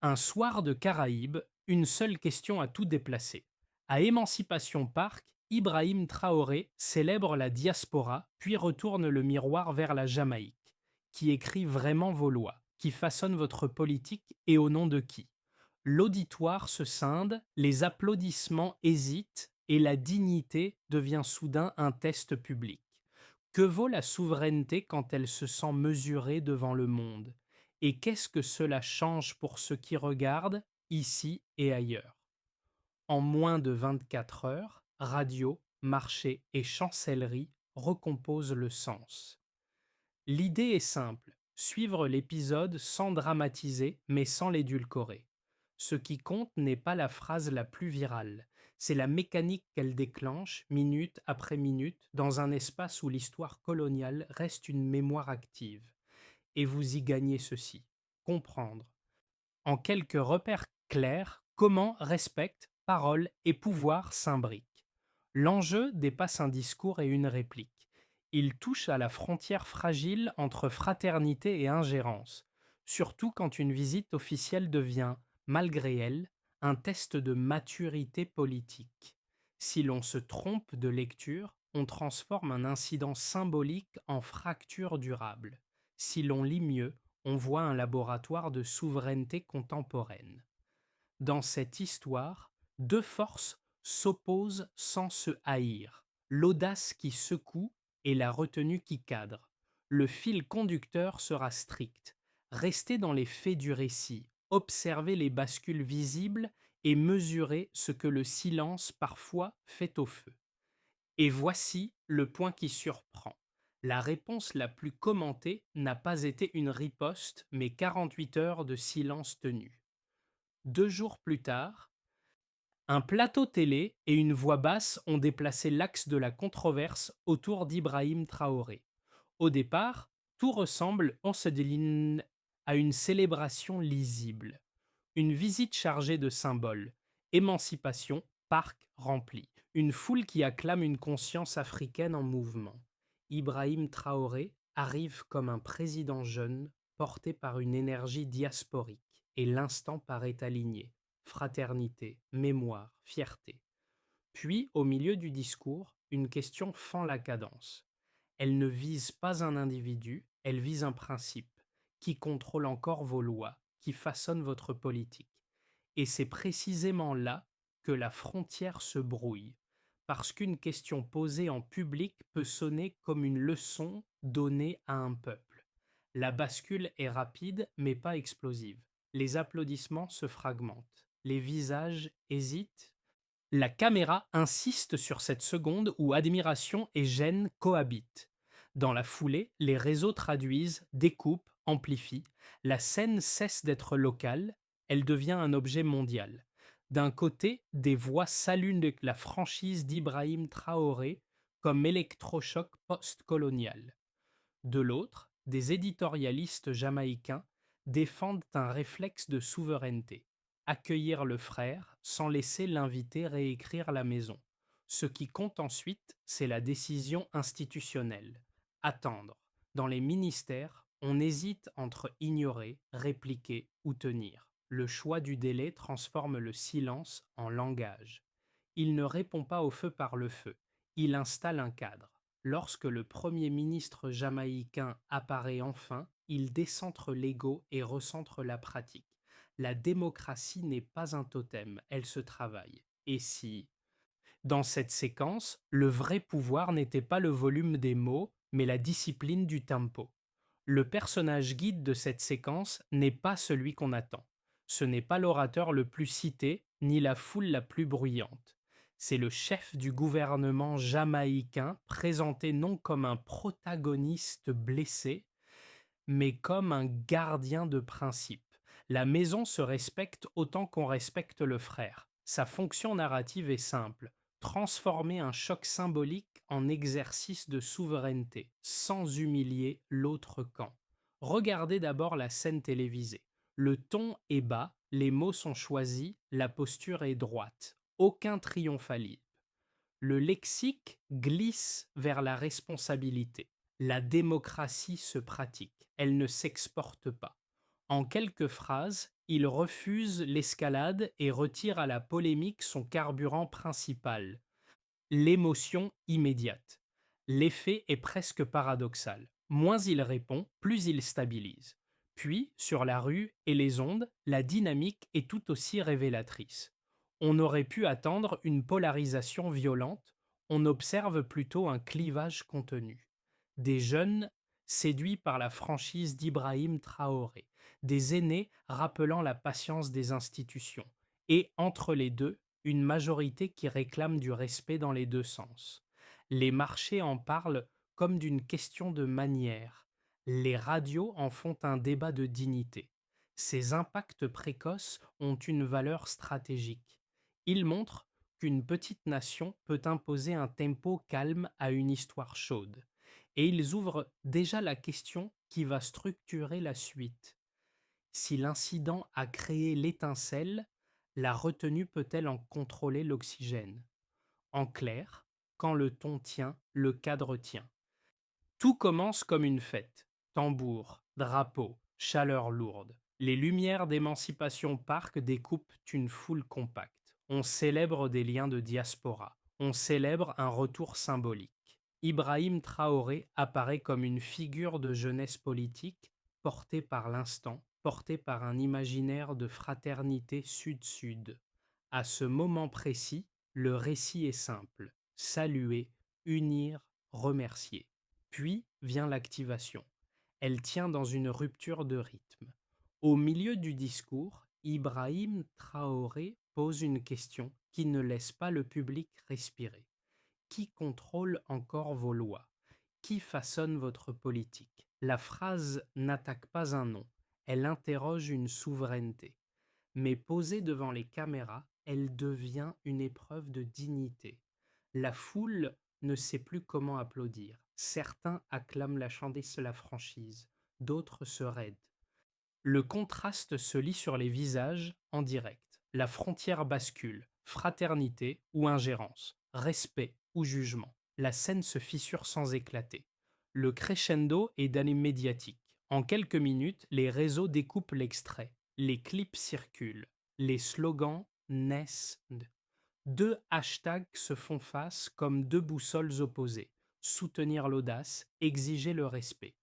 Un soir de Caraïbes, une seule question a tout déplacé. À Émancipation Park, Ibrahim Traoré célèbre la diaspora, puis retourne le miroir vers la Jamaïque. Qui écrit vraiment vos lois? Qui façonne votre politique et au nom de qui? L'auditoire se scinde, les applaudissements hésitent et la dignité devient soudain un test public. Que vaut la souveraineté quand elle se sent mesurée devant le monde? Et qu'est-ce que cela change pour ceux qui regardent, ici et ailleurs? En moins de 24 heures, radio, marché et chancellerie recomposent le sens. L'idée est simple, suivre l'épisode sans dramatiser mais sans l'édulcorer. Ce qui compte n'est pas la phrase la plus virale, c'est la mécanique qu'elle déclenche minute après minute dans un espace où l'histoire coloniale reste une mémoire active. Et vous y gagnez ceci, comprendre, en quelques repères clairs, comment respect, parole et pouvoir s'imbriquent. L'enjeu dépasse un discours et une réplique. Il touche à la frontière fragile entre fraternité et ingérence, surtout quand une visite officielle devient, malgré elle, un test de maturité politique. Si l'on se trompe de lecture, on transforme un incident symbolique en fracture durable. Si l'on lit mieux, on voit un laboratoire de souveraineté contemporaine. Dans cette histoire, deux forces s'opposent sans se haïr, l'audace qui secoue et la retenue qui cadre. Le fil conducteur sera strict. Restez dans les faits du récit, observez les bascules visibles et mesurez ce que le silence parfois fait au feu. Et voici le point qui surprend. La réponse la plus commentée n'a pas été une riposte, mais 48 heures de silence tenu. 2 jours plus tard, un plateau télé et une voix basse ont déplacé l'axe de la controverse autour d'Ibrahim Traoré. Au départ, tout ressemble, on se déline, à une célébration lisible. Une visite chargée de symboles. Émancipation, parc rempli. Une foule qui acclame une conscience africaine en mouvement. Ibrahim Traoré arrive comme un président jeune, porté par une énergie diasporique, et l'instant paraît aligné. Fraternité, mémoire, fierté. Puis, au milieu du discours, une question fend la cadence. Elle ne vise pas un individu, elle vise un principe qui contrôle encore vos lois, qui façonne votre politique. Et c'est précisément là que la frontière se brouille, parce qu'une question posée en public peut sonner comme une leçon donnée à un peuple. La bascule est rapide mais pas explosive. Les applaudissements se fragmentent. Les visages hésitent. La caméra insiste sur cette seconde où admiration et gêne cohabitent. Dans la foulée, les réseaux traduisent, découpent, amplifient. La scène cesse d'être locale, elle devient un objet mondial. D'un côté, des voix saluent la franchise d'Ibrahim Traoré comme électrochoc post-colonial. De l'autre, des éditorialistes jamaïcains défendent un réflexe de souveraineté, accueillir le frère sans laisser l'invité réécrire la maison. Ce qui compte ensuite, c'est la décision institutionnelle. Attendre. Dans les ministères, on hésite entre ignorer, répliquer ou tenir. Le choix du délai transforme le silence en langage. Il ne répond pas au feu par le feu, il installe un cadre. Lorsque le Premier ministre jamaïcain apparaît enfin, il décentre l'ego et recentre la pratique. La démocratie n'est pas un totem, elle se travaille. Et si, dans cette séquence, le vrai pouvoir n'était pas le volume des mots, mais la discipline du tempo? Le personnage guide de cette séquence n'est pas celui qu'on attend. Ce n'est pas l'orateur le plus cité, ni la foule la plus bruyante. C'est le chef du gouvernement jamaïcain présenté non comme un protagoniste blessé, mais comme un gardien de principe. La maison se respecte autant qu'on respecte le frère. Sa fonction narrative est simple, transformer un choc symbolique en exercice de souveraineté, sans humilier l'autre camp. Regardez d'abord la scène télévisée. Le ton est bas, les mots sont choisis, la posture est droite. Aucun triomphalisme. Le lexique glisse vers la responsabilité. La démocratie se pratique, elle ne s'exporte pas. En quelques phrases, Il refuse l'escalade et retire à la polémique son carburant principal, l'émotion immédiate. L'effet est presque paradoxal. Moins il répond, plus il stabilise. Puis, sur la rue et les ondes, la dynamique est tout aussi révélatrice. On aurait pu attendre une polarisation violente, on observe plutôt un clivage contenu. Des jeunes séduits par la franchise d'Ibrahim Traoré, des aînés rappelant la patience des institutions, et entre les deux, une majorité qui réclame du respect dans les deux sens. Les marchés en parlent comme d'une question de manière. Les radios en font un débat de dignité. Ces impacts précoces ont une valeur stratégique. Ils montrent qu'une petite nation peut imposer un tempo calme à une histoire chaude. Et ils ouvrent déjà la question qui va structurer la suite. Si l'incident a créé l'étincelle, la retenue peut-elle en contrôler l'oxygène? En clair, quand le ton tient, le cadre tient. Tout commence comme une fête. Tambour, drapeau, chaleur lourde. Les lumières d'Émancipation Park découpent une foule compacte. On célèbre des liens de diaspora. On célèbre un retour symbolique. Ibrahim Traoré apparaît comme une figure de jeunesse politique portée par l'instant, portée par un imaginaire de fraternité sud-sud. À ce moment précis, le récit est simple. Saluer, unir, remercier. Puis vient l'activation. Elle tient dans une rupture de rythme. Au milieu du discours, Ibrahim Traoré pose une question qui ne laisse pas le public respirer. Qui contrôle encore vos lois? Qui façonne votre politique? La phrase n'attaque pas un nom, elle interroge une souveraineté. Mais posée devant les caméras, elle devient une épreuve de dignité. La foule ne sait plus comment applaudir. Certains acclament la franchise, d'autres se raident. Le contraste se lit sur les visages en direct. La frontière bascule, fraternité ou ingérence, respect ou jugement. La scène se fissure sans éclater. Le crescendo est d'aller médiatique. En quelques minutes, les réseaux découpent l'extrait. Les clips circulent. Les slogans naissent. Deux hashtags se font face comme deux boussoles opposées. Soutenir l'audace, exiger le respect.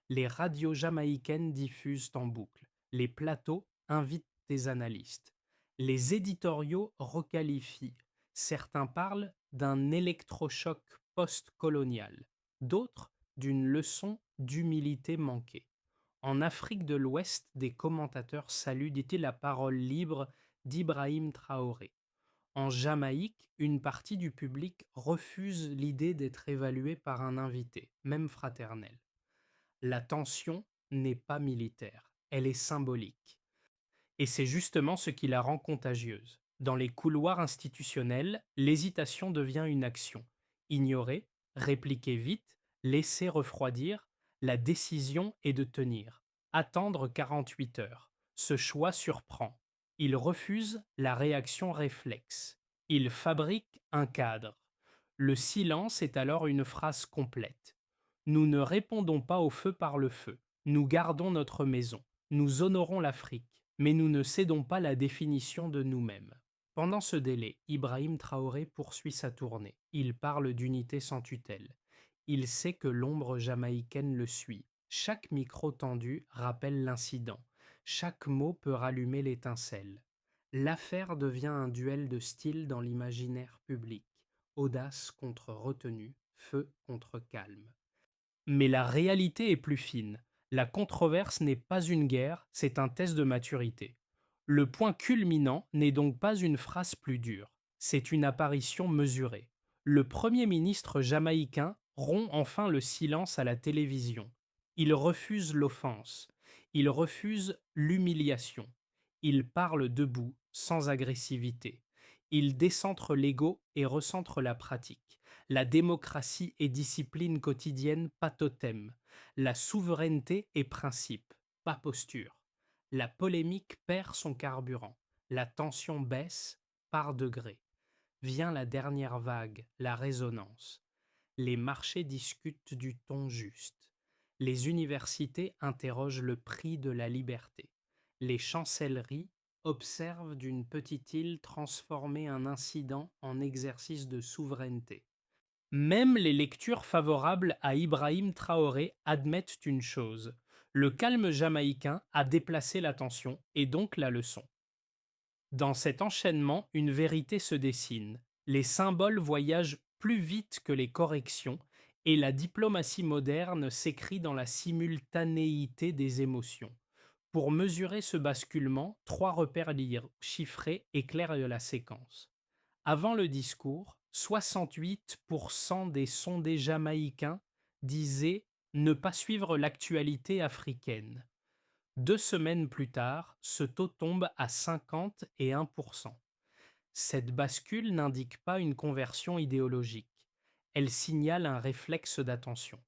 Les radios jamaïcaines diffusent en boucle. Les plateaux invitent des analystes. Les éditoriaux requalifient. Certains parlent d'un électrochoc post-colonial, d'autres d'une leçon d'humilité manquée. En Afrique de l'Ouest, des commentateurs saluent, dit-il, la parole libre d'Ibrahim Traoré. En Jamaïque, une partie du public refuse l'idée d'être évalué par un invité, même fraternel. La tension n'est pas militaire, elle est symbolique. Et c'est justement ce qui la rend contagieuse. Dans les couloirs institutionnels, l'hésitation devient une action. Ignorer, répliquer vite, laisser refroidir, la décision est de tenir. Attendre 48 heures. Ce choix surprend. Il refuse la réaction réflexe. Il fabrique un cadre. Le silence est alors une phrase complète. Nous ne répondons pas au feu par le feu. Nous gardons notre maison. Nous honorons l'Afrique, mais nous ne cédons pas la définition de nous-mêmes. Pendant ce délai, Ibrahim Traoré poursuit sa tournée. Il parle d'unité sans tutelle. Il sait que l'ombre jamaïcaine le suit. Chaque micro tendu rappelle l'incident. Chaque mot peut rallumer l'étincelle. L'affaire devient un duel de style dans l'imaginaire public. Audace contre retenue, feu contre calme. Mais la réalité est plus fine. La controverse n'est pas une guerre, c'est un test de maturité. Le point culminant n'est donc pas une phrase plus dure, c'est une apparition mesurée. Le Premier ministre jamaïcain rompt enfin le silence à la télévision. Il refuse l'offense, il refuse l'humiliation. Il parle debout, sans agressivité. Il décentre l'ego et recentre la pratique. La démocratie est discipline quotidienne, pas totem. La souveraineté est principe, pas posture. La polémique perd son carburant. La tension baisse par degrés. Vient la dernière vague, la résonance. Les marchés discutent du ton juste. Les universités interrogent le prix de la liberté. Les chancelleries observent d'une petite île transformer un incident en exercice de souveraineté. Même les lectures favorables à Ibrahim Traoré admettent une chose: le calme jamaïcain a déplacé l'attention et donc la leçon. Dans cet enchaînement, une vérité se dessine. Les symboles voyagent plus vite que les corrections et la diplomatie moderne s'écrit dans la simultanéité des émotions. Pour mesurer ce basculement, trois repères chiffrés éclairent la séquence. Avant le discours, 68% des sondés jamaïcains disaient ne pas suivre l'actualité africaine. 2 semaines plus tard, ce taux tombe à 51%. Cette bascule n'indique pas une conversion idéologique. Elle signale un réflexe d'attention.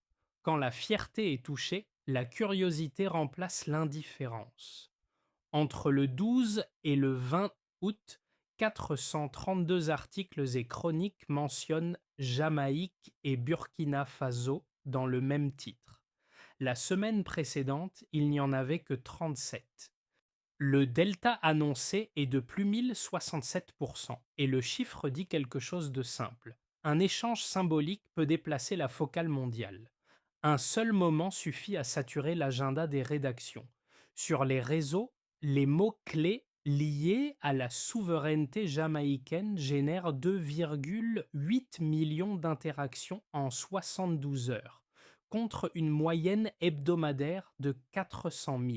Quand la fierté est touchée, la curiosité remplace l'indifférence. Entre le 12 et le 20 août, 432 articles et chroniques mentionnent Jamaïque et Burkina Faso dans le même titre. La semaine précédente, il n'y en avait que 37. Le delta annoncé est de plus 1067% et le chiffre dit quelque chose de simple. Un échange symbolique peut déplacer la focale mondiale. Un seul moment suffit à saturer l'agenda des rédactions. Sur les réseaux, les mots-clés liés à la souveraineté jamaïcaine génèrent 2,8 millions d'interactions en 72 heures, contre une moyenne hebdomadaire de 400 000.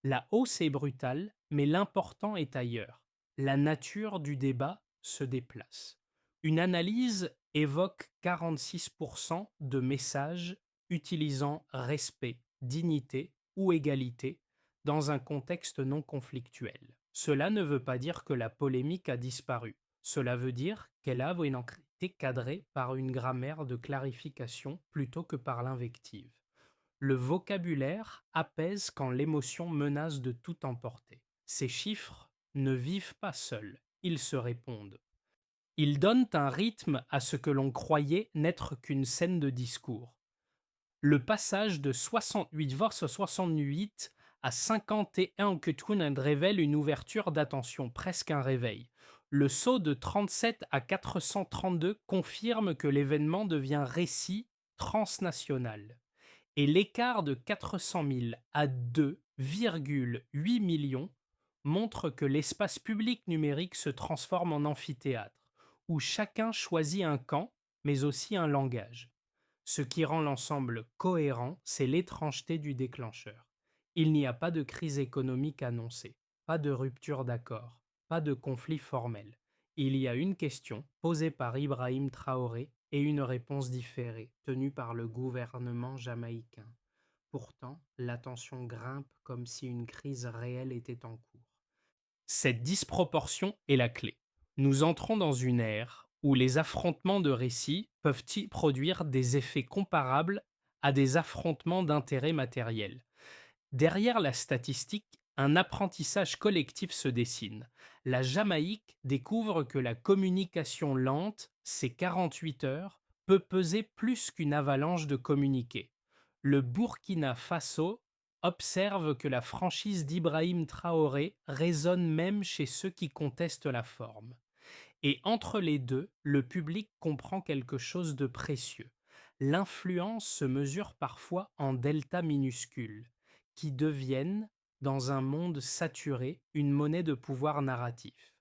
La hausse est brutale, mais l'important est ailleurs. La nature du débat se déplace. Une analyse évoque 46% de messages utilisant respect, dignité ou égalité dans un contexte non conflictuel. Cela ne veut pas dire que la polémique a disparu. Cela veut dire qu'elle a été cadrée par une grammaire de clarification plutôt que par l'invective. Le vocabulaire apaise quand l'émotion menace de tout emporter. Ces chiffres ne vivent pas seuls, ils se répondent. Ils donnent un rythme à ce que l'on croyait n'être qu'une scène de discours. Le passage de 68 verse 68 à 51 Ketun révèle une ouverture d'attention, presque un réveil. Le saut de 37 à 432 confirme que l'événement devient récit transnational. Et l'écart de 400 000 à 2,8 millions montre que l'espace public numérique se transforme en amphithéâtre, où chacun choisit un camp, mais aussi un langage. Ce qui rend l'ensemble cohérent, c'est l'étrangeté du déclencheur. Il n'y a pas de crise économique annoncée, pas de rupture d'accord, pas de conflit formel. Il y a une question posée par Ibrahim Traoré et une réponse différée tenue par le gouvernement jamaïcain. Pourtant, la tension grimpe comme si une crise réelle était en cours. Cette disproportion est la clé. Nous entrons dans une ère où les affrontements de récits peuvent-ils produire des effets comparables à des affrontements d'intérêts matériels. Derrière la statistique, un apprentissage collectif se dessine. La Jamaïque découvre que la communication lente, ces 48 heures, peut peser plus qu'une avalanche de communiqués. Le Burkina Faso observe que la franchise d'Ibrahim Traoré résonne même chez ceux qui contestent la forme. Et entre les deux, le public comprend quelque chose de précieux. L'influence se mesure parfois en delta minuscules, qui deviennent, dans un monde saturé, une monnaie de pouvoir narratif.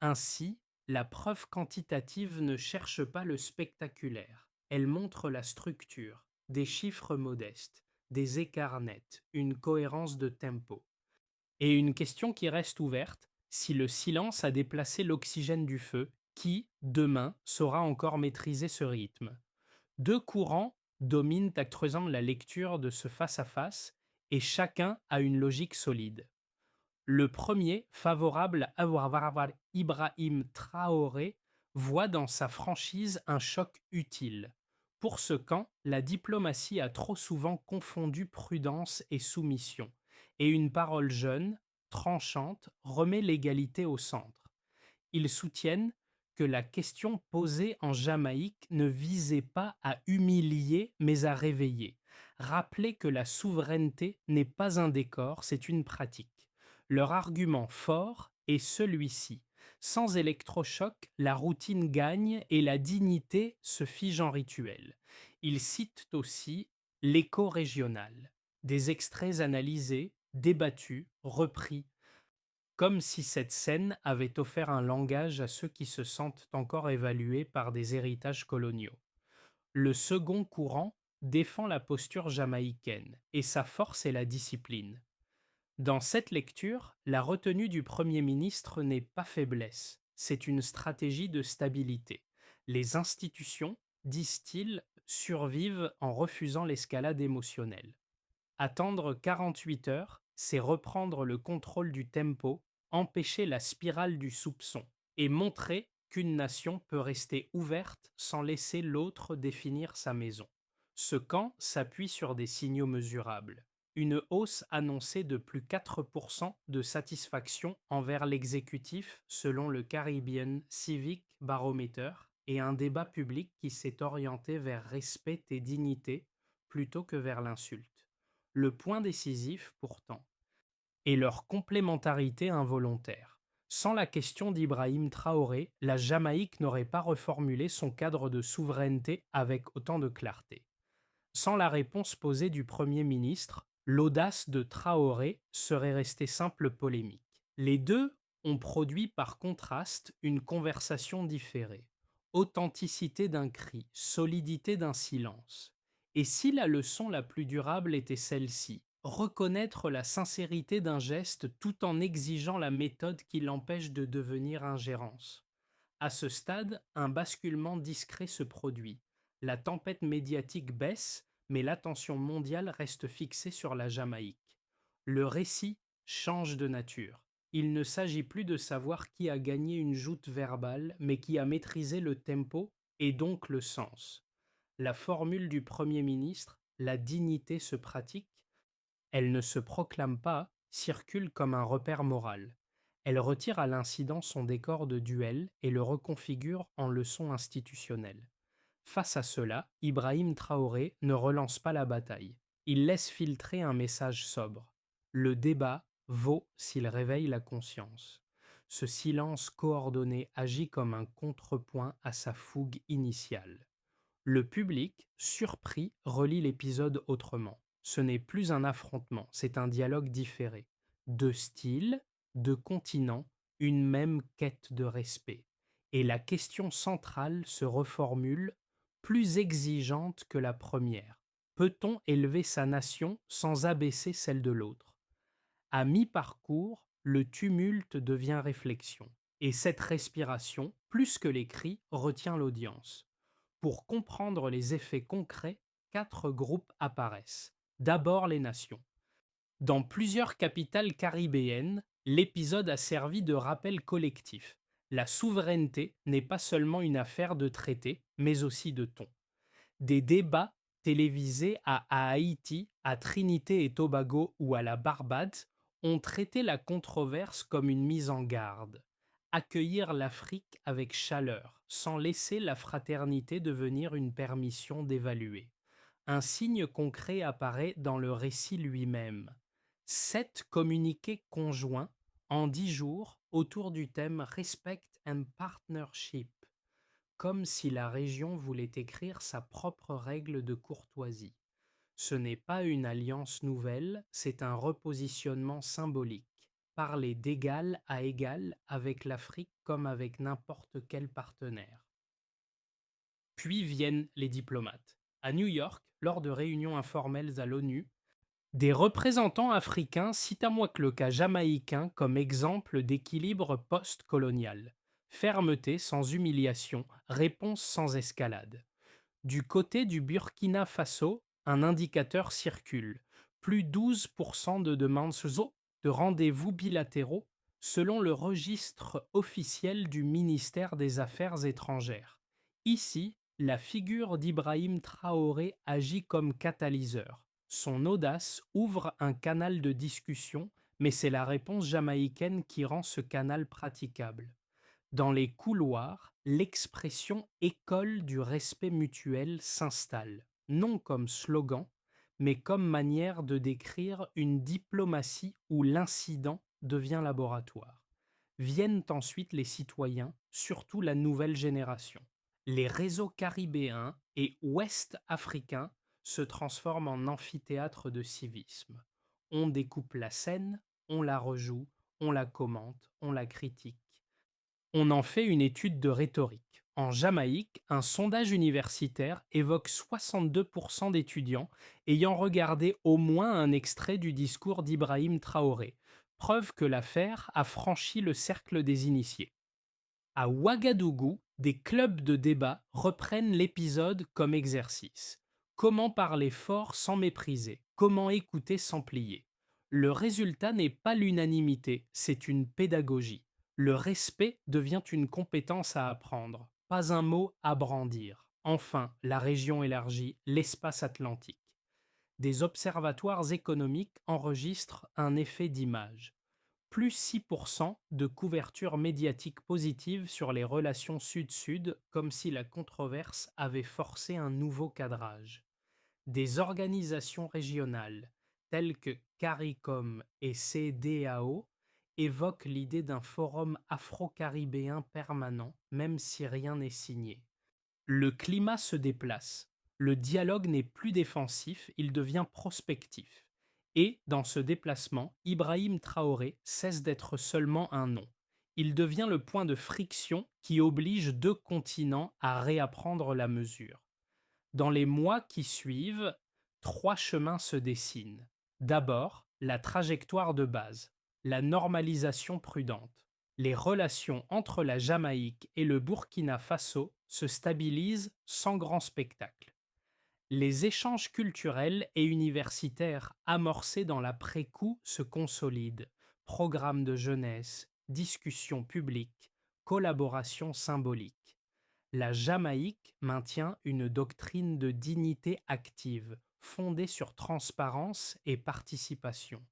Ainsi, la preuve quantitative ne cherche pas le spectaculaire, elle montre la structure, des chiffres modestes, des écarts nets, une cohérence de tempo. Et une question qui reste ouverte: si le silence a déplacé l'oxygène du feu, qui, demain, saura encore maîtriser ce rythme? Deux courants dominent actuellement la lecture de ce face-à-face et chacun a une logique solide. Le premier, favorable à Ibrahim Traoré, voit dans sa franchise un choc utile. Pour ce camp, la diplomatie a trop souvent confondu prudence et soumission, et une parole jeune, tranchante, remet l'égalité au centre. Ils soutiennent que la question posée en Jamaïque ne visait pas à humilier mais à réveiller, rappeler que la souveraineté n'est pas un décor, c'est une pratique. Leur argument fort est celui-ci. Sans électrochoc, la routine gagne et la dignité se fige en rituel. Ils citent aussi l'écho régional, des extraits analysés, débattus, repris, comme si cette scène avait offert un langage à ceux qui se sentent encore évalués par des héritages coloniaux. Le second courant défend la posture jamaïcaine, et sa force est la discipline. Dans cette lecture, la retenue du Premier ministre n'est pas faiblesse, c'est une stratégie de stabilité. Les institutions, disent-ils, survivent en refusant l'escalade émotionnelle. Attendre 48 heures, c'est reprendre le contrôle du tempo, empêcher la spirale du soupçon et montrer qu'une nation peut rester ouverte sans laisser l'autre définir sa maison. Ce camp s'appuie sur des signaux mesurables. Une hausse annoncée de plus 4% de satisfaction envers l'exécutif selon le Caribbean Civic Barometer et un débat public qui s'est orienté vers respect et dignité plutôt que vers l'insulte. Le point décisif, pourtant, est leur complémentarité involontaire. Sans la question d'Ibrahim Traoré, la Jamaïque n'aurait pas reformulé son cadre de souveraineté avec autant de clarté. Sans la réponse posée du Premier ministre, l'audace de Traoré serait restée simple polémique. Les deux ont produit par contraste une conversation différée. Authenticité d'un cri, solidité d'un silence. Et si la leçon la plus durable était celle-ci, reconnaître la sincérité d'un geste tout en exigeant la méthode qui l'empêche de devenir ingérence. À ce stade, un basculement discret se produit. La tempête médiatique baisse, mais l'attention mondiale reste fixée sur la Jamaïque. Le récit change de nature. Il ne s'agit plus de savoir qui a gagné une joute verbale, mais qui a maîtrisé le tempo et donc le sens. La formule du Premier ministre, la dignité se pratique, elle ne se proclame pas, circule comme un repère moral. Elle retire à l'incident son décor de duel et le reconfigure en leçon institutionnelle. Face à cela, Ibrahim Traoré ne relance pas la bataille. Il laisse filtrer un message sobre. Le débat vaut s'il réveille la conscience. Ce silence coordonné agit comme un contrepoint à sa fougue initiale. Le public, surpris, relit l'épisode autrement. Ce n'est plus un affrontement, c'est un dialogue différé. Deux styles, deux continents, une même quête de respect. Et la question centrale se reformule, plus exigeante que la première. Peut-on élever sa nation sans abaisser celle de l'autre? À mi-parcours, le tumulte devient réflexion. Et cette respiration, plus que les cris, retient l'audience. Pour comprendre les effets concrets, quatre groupes apparaissent. D'abord les nations. Dans plusieurs capitales caribéennes, l'épisode a servi de rappel collectif. La souveraineté n'est pas seulement une affaire de traité, mais aussi de ton. Des débats télévisés à Haïti, à Trinité et Tobago ou à la Barbade ont traité la controverse comme une mise en garde. Accueillir l'Afrique avec chaleur, sans laisser la fraternité devenir une permission d'évaluer. Un signe concret apparaît dans le récit lui-même. 7 communiqués conjoints en 10 jours autour du thème Respect and Partnership, comme si la région voulait écrire sa propre règle de courtoisie. Ce n'est pas une alliance nouvelle, c'est un repositionnement symbolique. Parler d'égal à égal avec l'Afrique comme avec n'importe quel partenaire. Puis viennent les diplomates. À New York, lors de réunions informelles à l'ONU, des représentants africains citent à moi que le cas jamaïcain comme exemple d'équilibre post-colonial. Fermeté sans humiliation, réponse sans escalade. Du côté du Burkina Faso, un indicateur circule. Plus 12% de demandes de rendez-vous bilatéraux selon le registre officiel du ministère des Affaires étrangères. Ici, la figure d'Ibrahim Traoré agit comme catalyseur. Son audace ouvre un canal de discussion, mais c'est la réponse jamaïcaine qui rend ce canal praticable. Dans les couloirs, l'expression école du respect mutuel s'installe, non comme slogan, mais comme manière de décrire une diplomatie où l'incident devient laboratoire. Viennent ensuite les citoyens, surtout la nouvelle génération. Les réseaux caribéens et ouest africains se transforment en amphithéâtre de civisme. On découpe la scène, on la rejoue, on la commente, on la critique. On en fait une étude de rhétorique. En Jamaïque, un sondage universitaire évoque 62% d'étudiants ayant regardé au moins un extrait du discours d'Ibrahim Traoré, preuve que l'affaire a franchi le cercle des initiés. À Ouagadougou, des clubs de débat reprennent l'épisode comme exercice. Comment parler fort sans mépriser? Comment écouter sans plier? Le résultat n'est pas l'unanimité, c'est une pédagogie. Le respect devient une compétence à apprendre, pas un mot à brandir. Enfin, la région élargie, l'espace atlantique. Des observatoires économiques enregistrent un effet d'image plus 6% de couverture médiatique positive sur les relations Sud-Sud, comme si la controverse avait forcé un nouveau cadrage. Des organisations régionales, telles que CARICOM et CEDEAO, évoquent l'idée d'un forum afro-caribéen permanent, même si rien n'est signé. Le climat se déplace. Le dialogue n'est plus défensif, il devient prospectif. Et, dans ce déplacement, Ibrahim Traoré cesse d'être seulement un nom. Il devient le point de friction qui oblige deux continents à réapprendre la mesure. Dans les mois qui suivent, trois chemins se dessinent. D'abord, la trajectoire de base, la normalisation prudente. Les relations entre la Jamaïque et le Burkina Faso se stabilisent sans grand spectacle. Les échanges culturels et universitaires amorcés dans l'après-coup se consolident. Programmes de jeunesse, discussions publiques, collaborations symboliques. La Jamaïque maintient une doctrine de dignité active, fondée sur transparence et participation.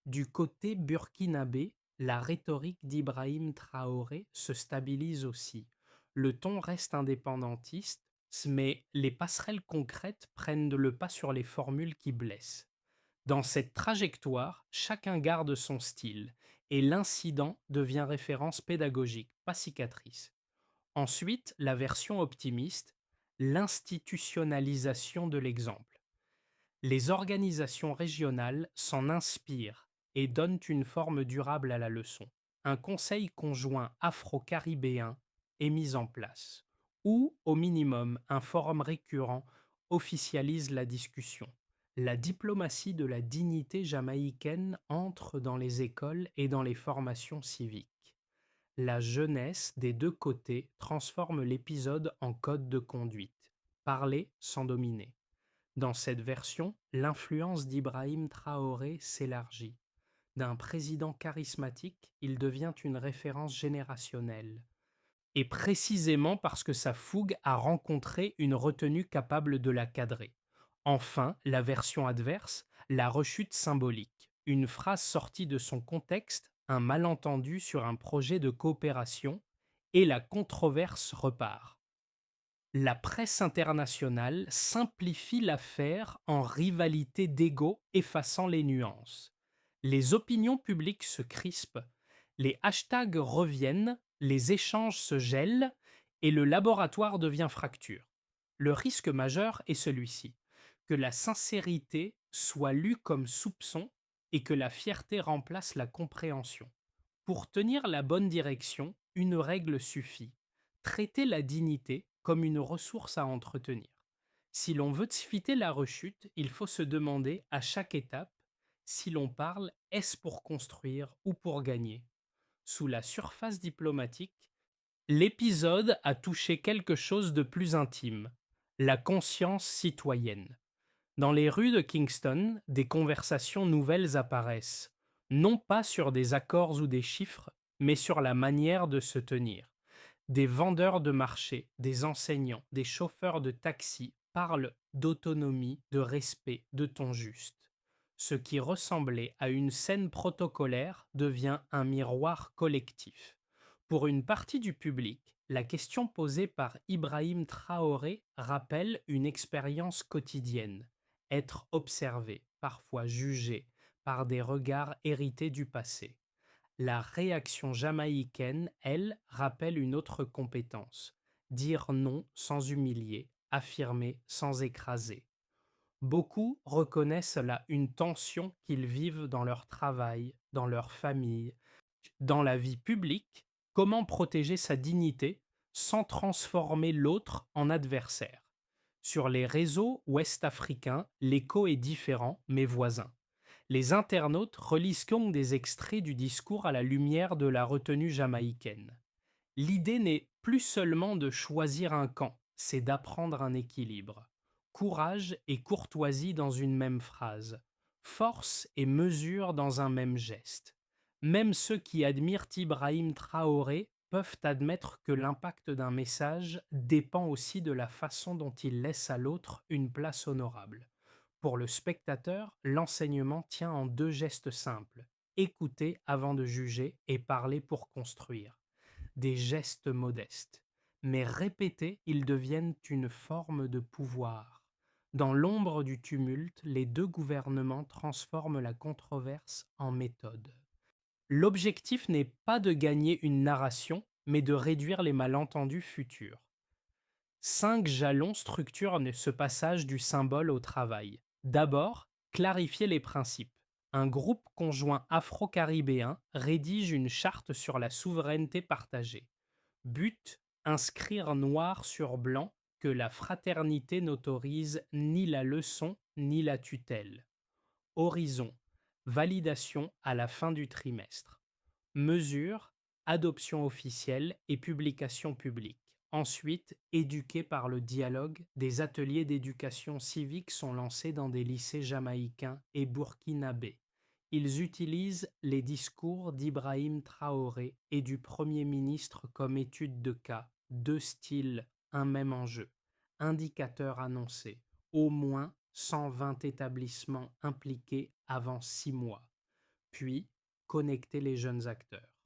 Du côté burkinabé, la rhétorique d'Ibrahim Traoré se stabilise aussi. Le ton reste indépendantiste, mais les passerelles concrètes prennent le pas sur les formules qui blessent. Dans cette trajectoire, chacun garde son style, et l'incident devient référence pédagogique, pas cicatrice. Ensuite, la version optimiste, l'institutionnalisation de l'exemple. Les organisations régionales s'en inspirent et donnent une forme durable à la leçon. Un conseil conjoint afro-caribéen est mis en place, ou au minimum un forum récurrent officialise la discussion. La diplomatie de la dignité jamaïcaine entre dans les écoles et dans les formations civiques. La jeunesse des deux côtés transforme l'épisode en code de conduite. Parler sans dominer. Dans cette version, l'influence d'Ibrahim Traoré s'élargit. D'un président charismatique, il devient une référence générationnelle. Et précisément parce que sa fougue a rencontré une retenue capable de la cadrer. Enfin, la version adverse, la rechute symbolique. Une phrase sortie de son contexte, un malentendu sur un projet de coopération, et la controverse repart. La presse internationale simplifie l'affaire en rivalité d'ego effaçant les nuances. Les opinions publiques se crispent, les hashtags reviennent, les échanges se gèlent et le laboratoire devient fracture. Le risque majeur est celui-ci, que la sincérité soit lue comme soupçon et que la fierté remplace la compréhension. Pour tenir la bonne direction, une règle suffit. Traiter la dignité comme une ressource à entretenir. Si l'on veut éviter la rechute, il faut se demander à chaque étape si l'on parle, est-ce pour construire ou pour gagner? Sous la surface diplomatique, l'épisode a touché quelque chose de plus intime, la conscience citoyenne. Dans les rues de Kingston, des conversations nouvelles apparaissent, non pas sur des accords ou des chiffres, mais sur la manière de se tenir. Des vendeurs de marché, des enseignants, des chauffeurs de taxi parlent d'autonomie, de respect, de ton juste. Ce qui ressemblait à une scène protocolaire devient un miroir collectif. Pour une partie du public, la question posée par Ibrahim Traoré rappelle une expérience quotidienne. Être observé, parfois jugé, par des regards hérités du passé. La réaction jamaïcaine, elle, rappelle une autre compétence. Dire non sans humilier, affirmer sans écraser. Beaucoup reconnaissent là une tension qu'ils vivent dans leur travail, dans leur famille, dans la vie publique. Comment protéger sa dignité sans transformer l'autre en adversaire? Sur les réseaux ouest-africains, l'écho est différent, mais voisin. Les internautes relisent donc des extraits du discours à la lumière de la retenue jamaïcaine. L'idée n'est plus seulement de choisir un camp, c'est d'apprendre un équilibre. Courage et courtoisie dans une même phrase, force et mesure dans un même geste. Même ceux qui admirent Ibrahim Traoré peuvent admettre que l'impact d'un message dépend aussi de la façon dont il laisse à l'autre une place honorable. Pour le spectateur, l'enseignement tient en deux gestes simples: écouter avant de juger et parler pour construire. Des gestes modestes, mais répétés, ils deviennent une forme de pouvoir. Dans l'ombre du tumulte, les deux gouvernements transforment la controverse en méthode. L'objectif n'est pas de gagner une narration, mais de réduire les malentendus futurs. 5 jalons structurent ce passage du symbole au travail. D'abord, clarifier les principes. Un groupe conjoint afro-caribéen rédige une charte sur la souveraineté partagée. But, inscrire noir sur blanc que la fraternité n'autorise ni la leçon ni la tutelle. Horizon, validation à la fin du trimestre. Mesure, adoption officielle et publication publique. Ensuite, éduquer par le dialogue, des ateliers d'éducation civique sont lancés dans des lycées jamaïcains et burkinabés. Ils utilisent les discours d'Ibrahim Traoré et du Premier ministre comme étude de cas, deux styles, un même enjeu. Indicateur annoncé, au moins 120 établissements impliqués avant 6 mois. Puis, connecter les jeunes acteurs.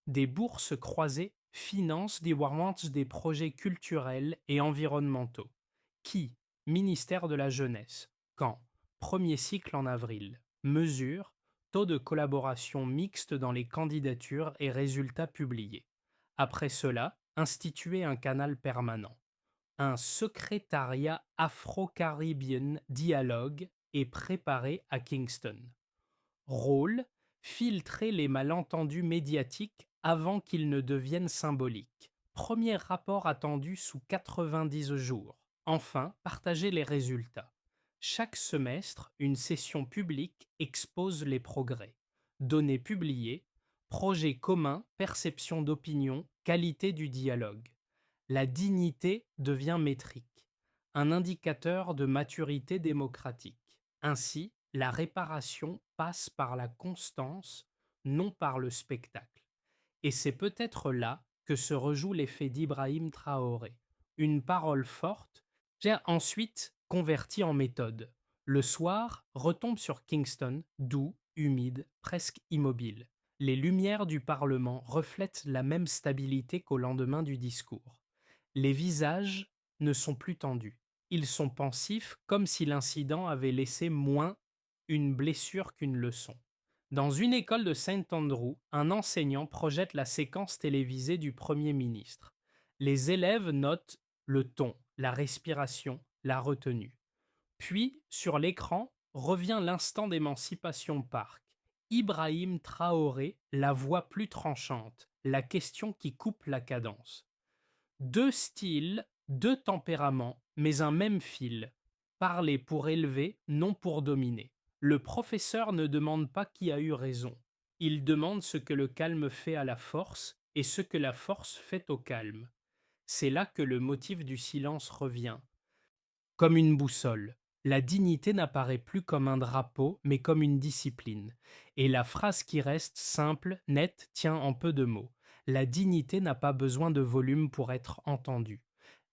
Des bourses croisées financent des projets culturels et environnementaux. Qui? Ministère de la Jeunesse. Quand? Premier cycle en avril. Mesure, taux de collaboration mixte dans les candidatures et résultats publiés. Après cela, instituer un canal permanent. Un secrétariat afro-caribéen dialogue est préparé à Kingston. Rôle: filtrer les malentendus médiatiques avant qu'ils ne deviennent symboliques. Premier rapport attendu sous 90 jours. Enfin, partager les résultats. Chaque semestre, une session publique expose les progrès. Données publiées, projets communs, perception d'opinion, qualité du dialogue. La dignité devient métrique, un indicateur de maturité démocratique. Ainsi, la réparation passe par la constance, non par le spectacle. Et c'est peut-être là que se rejoue l'effet d'Ibrahim Traoré. Une parole forte, j'ai ensuite convertie en méthode. Le soir retombe sur Kingston, doux, humide, presque immobile. Les lumières du Parlement reflètent la même stabilité qu'au lendemain du discours. Les visages ne sont plus tendus. Ils sont pensifs, comme si l'incident avait laissé moins une blessure qu'une leçon. Dans une école de Saint Andrew, un enseignant projette la séquence télévisée du Premier ministre. Les élèves notent le ton, la respiration, la retenue. Puis, sur l'écran, revient l'instant d'émancipation Park. Ibrahim Traoré, la voix plus tranchante, la question qui coupe la cadence. Deux styles, deux tempéraments, mais un même fil. Parler pour élever, non pour dominer. Le professeur ne demande pas qui a eu raison. Il demande ce que le calme fait à la force et ce que la force fait au calme. C'est là que le motif du silence revient. Comme une boussole, la dignité n'apparaît plus comme un drapeau, mais comme une discipline. Et la phrase qui reste simple, nette, tient en peu de mots. La dignité n'a pas besoin de volume pour être entendue.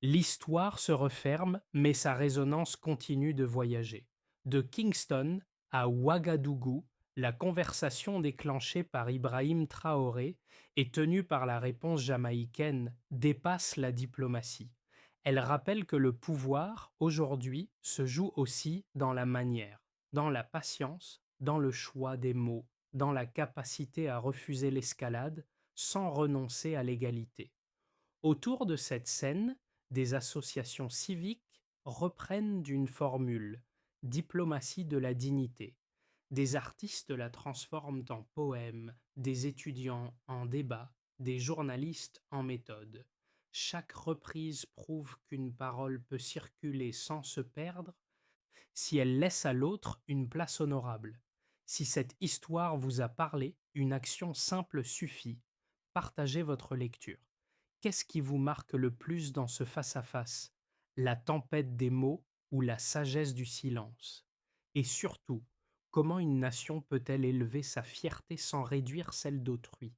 L'histoire se referme, mais sa résonance continue de voyager. De Kingston à Ouagadougou, la conversation déclenchée par Ibrahim Traoré et tenue par la réponse jamaïcaine dépasse la diplomatie. Elle rappelle que le pouvoir, aujourd'hui, se joue aussi dans la manière, dans la patience, dans le choix des mots. dans la capacité à refuser l'escalade sans renoncer à l'égalité. Autour de cette scène, des associations civiques reprennent d'une formule, diplomatie de la dignité. Des artistes la transforment en poème, des étudiants en débat, des journalistes en méthode. Chaque reprise prouve qu'une parole peut circuler sans se perdre si elle laisse à l'autre une place honorable. Si cette histoire vous a parlé, une action simple suffit. Partagez votre lecture. Qu'est-ce qui vous marque le plus dans ce face-à-face? La tempête des mots ou la sagesse du silence? Et surtout, comment une nation peut-elle élever sa fierté sans réduire celle d'autrui?